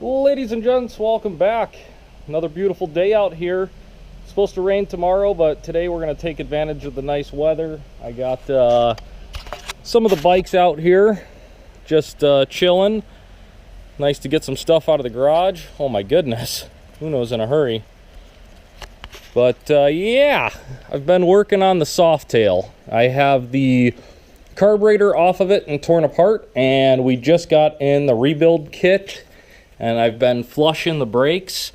Ladies and gents, welcome back. Another beautiful day out here. It's supposed to rain tomorrow, but today we're going to take advantage of the nice weather. I got some of the bikes out here, just chilling. Nice to get some stuff out of the garage. Oh my goodness, who knows in a hurry. But yeah, I've been working on the Softail. I have the carburetor off of it and torn apart, and we just got in the rebuild kit. And I've been flushing the brakes.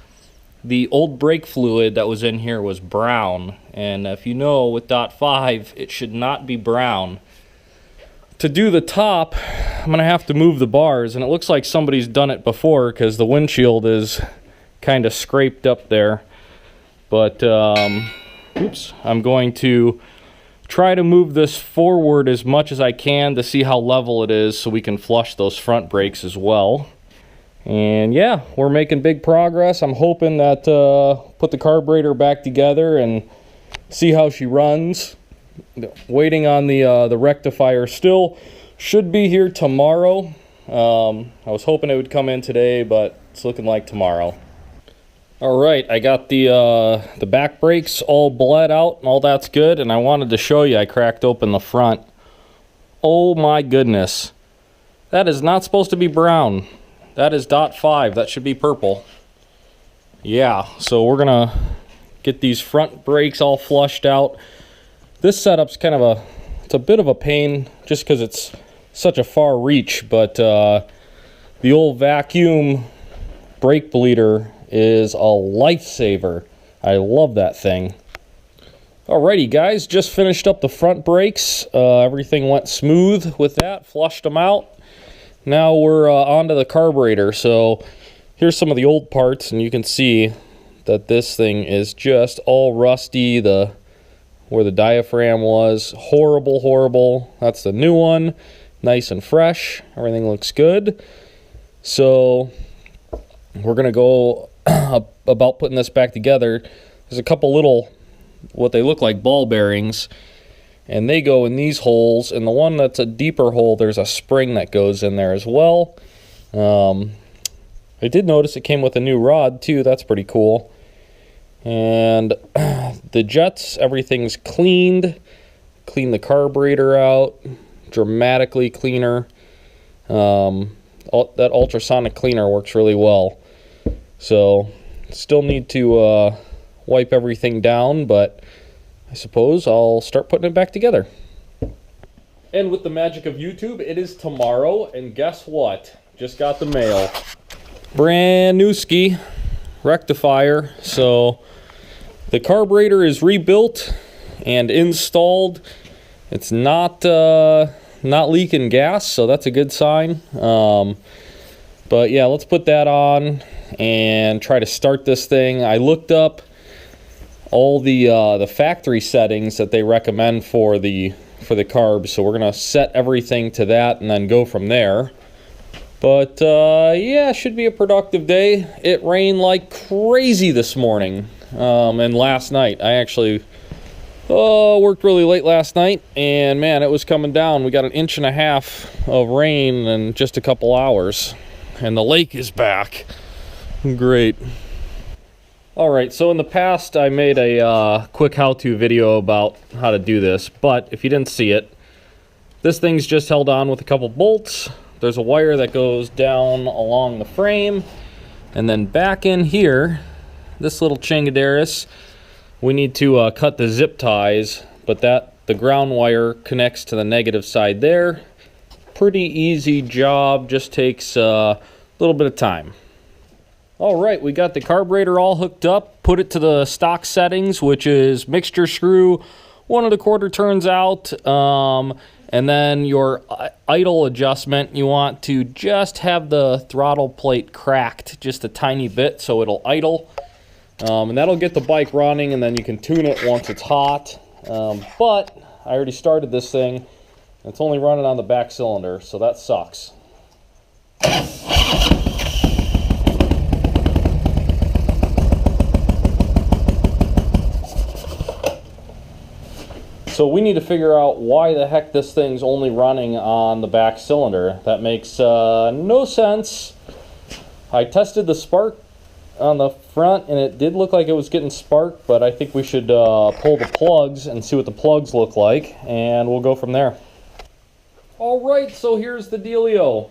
The old brake fluid that was in here was brown. And if you know, with .5, it should not be brown. To do the top, I'm going to have to move the bars. And it looks like somebody's done it before because the windshield is kind of scraped up there. But, oops, I'm going to try to move this forward as much as I can to see how level it is so we can flush those front brakes as well. And yeah, we're making big progress. I'm hoping that put the carburetor back together and see how she runs. Waiting on the rectifier. Still should be here tomorrow. I was hoping it would come in today, but it's looking like tomorrow. All right, I got the back brakes all bled out and all that's good. And I wanted to show you, I cracked open the front. Oh my goodness, that is not supposed to be brown. That is .5. That should be purple. Yeah, so we're going to get these front brakes all flushed out. This setup's kind of it's a bit of a pain just because it's such a far reach, but the old vacuum brake bleeder is a lifesaver. I love that thing. Alrighty guys, just finished up the front brakes. Everything went smooth with that, flushed them out. Now we're onto the carburetor. So here's some of the old parts, and you can see that this thing is just all rusty. Where the diaphragm was, horrible. That's the new one, nice and fresh. Everything looks good. So we're gonna go about putting this back together. There's a couple little, what they look like ball bearings, and they go in these holes, and the one that's a deeper hole, there's a spring that goes in there as well. I did notice it came with a new rod too. That's pretty cool. And the jets, everything's cleaned. Clean the carburetor out, dramatically cleaner. That ultrasonic cleaner works really well. So still need to wipe everything down, but I suppose I'll start putting it back together. And with the magic of YouTube, it is tomorrow, and guess what? Just got the mail. Brand new ski rectifier. So the carburetor is rebuilt and installed. It's not leaking gas, so that's a good sign. But yeah, let's put that on and try to start this thing. I looked up all the factory settings that they recommend for the carb, so we're gonna set everything to that and then go from there. But yeah, should be a productive day. It rained like crazy this morning and last night. I actually worked really late last night, and man, it was coming down. We got 1.5 inches of rain in just a couple hours, and the lake is back. Great. Alright, so in the past I made a quick how-to video about how to do this, but if you didn't see it, this thing's just held on with a couple bolts. There's a wire that goes down along the frame, and then back in here, this little chingaderis, we need to cut the zip ties, but the ground wire connects to the negative side there. Pretty easy job, just takes a little bit of time. Alright, we got the carburetor all hooked up, put it to the stock settings, which is mixture screw, 1 1/4 turns out, and then your idle adjustment, you want to just have the throttle plate cracked just a tiny bit so it'll idle, and that'll get the bike running, and then you can tune it once it's hot. But I already started this thing, and it's only running on the back cylinder, so that sucks. So we need to figure out why the heck this thing's only running on the back cylinder. That makes no sense. I tested the spark on the front and it did look like it was getting sparked, but I think we should pull the plugs and see what the plugs look like, and we'll go from there. Alright, so here's the dealio.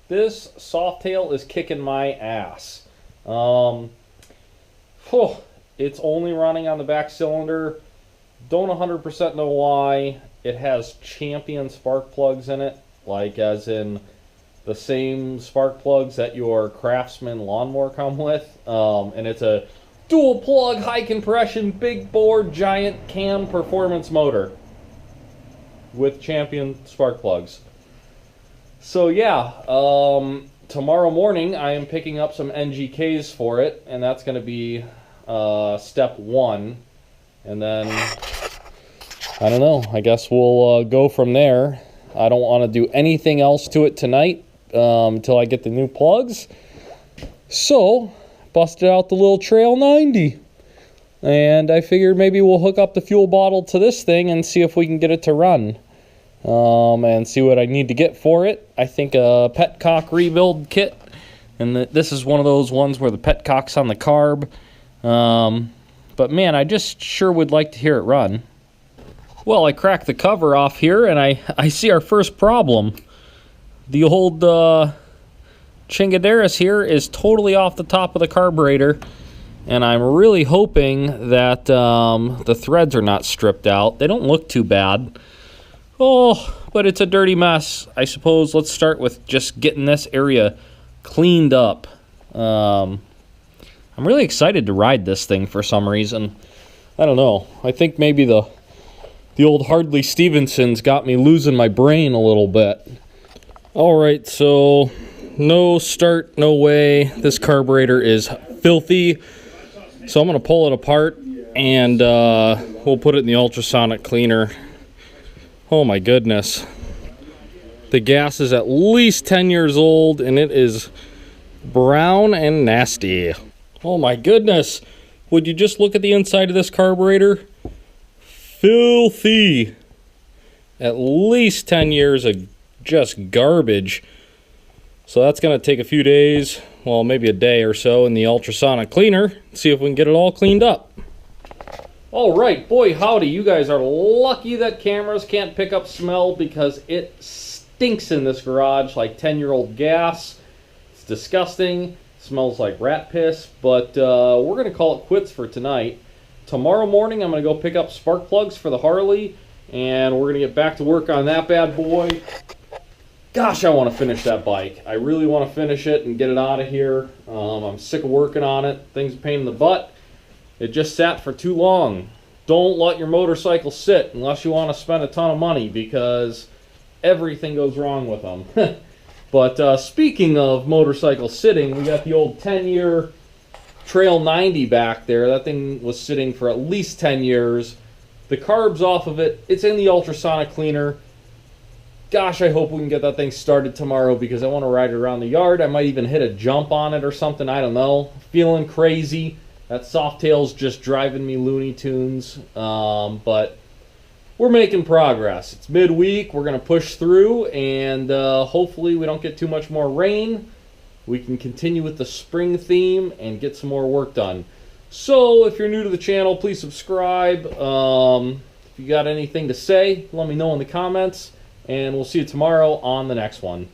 This Softail is kicking my ass. It's only running on the back cylinder. Don't 100% know why. It has Champion spark plugs in it, like as in the same spark plugs that your Craftsman lawnmower come with. And it's a dual plug, high compression, big bore, giant cam performance motor with Champion spark plugs. So yeah, tomorrow morning I am picking up some NGKs for it, and that's going to be step one. And then, I don't know, I guess we'll go from there. I don't want to do anything else to it tonight until I get the new plugs. So, busted out the little Trail 90. And I figured maybe we'll hook up the fuel bottle to this thing and see if we can get it to run. And see what I need to get for it. I think a petcock rebuild kit. And this is one of those ones where the petcock's on the carb. But man, I just sure would like to hear it run. Well, I cracked the cover off here and I see our first problem. The old chingaderas here is totally off the top of the carburetor, and I'm really hoping that the threads are not stripped out. They don't look too bad. Oh, but it's a dirty mess. I suppose let's start with just getting this area cleaned up. I'm really excited to ride this thing for some reason. I don't know. I think maybe the old Hardley Stevenson's got me losing my brain a little bit. Alright, so no start, no way. This carburetor is filthy. So I'm going to pull it apart and we'll put it in the ultrasonic cleaner. Oh my goodness. The gas is at least 10 years old and it is brown and nasty. Oh my goodness. Would you just look at the inside of this carburetor? Filthy. At least 10 years of just garbage. So that's going to take a few days, well, maybe a day or so in the ultrasonic cleaner. See if we can get it all cleaned up. All right, boy howdy, you guys are lucky that cameras can't pick up smell because it stinks in this garage like 10-year-old gas. It's disgusting. Smells like rat piss, but we're going to call it quits for tonight. Tomorrow morning I'm going to go pick up spark plugs for the Harley, and we're going to get back to work on that bad boy. Gosh, I want to finish that bike. I really want to finish it and get it out of here. I'm sick of working on it. Things are a pain in the butt. It just sat for too long. Don't let your motorcycle sit unless you want to spend a ton of money, because everything goes wrong with them. But speaking of motorcycle sitting, we got the old 10-year Trail 90 back there. That thing was sitting for at least 10 years. The carb's off of it. It's in the ultrasonic cleaner. Gosh, I hope we can get that thing started tomorrow because I want to ride it around the yard. I might even hit a jump on it or something. I don't know. Feeling crazy. That Softail's just driving me Looney Tunes. But we're making progress. It's midweek. We're going to push through, and hopefully we don't get too much more rain. We can continue with the spring theme and get some more work done. So if you're new to the channel, please subscribe. If you got anything to say, let me know in the comments. And we'll see you tomorrow on the next one.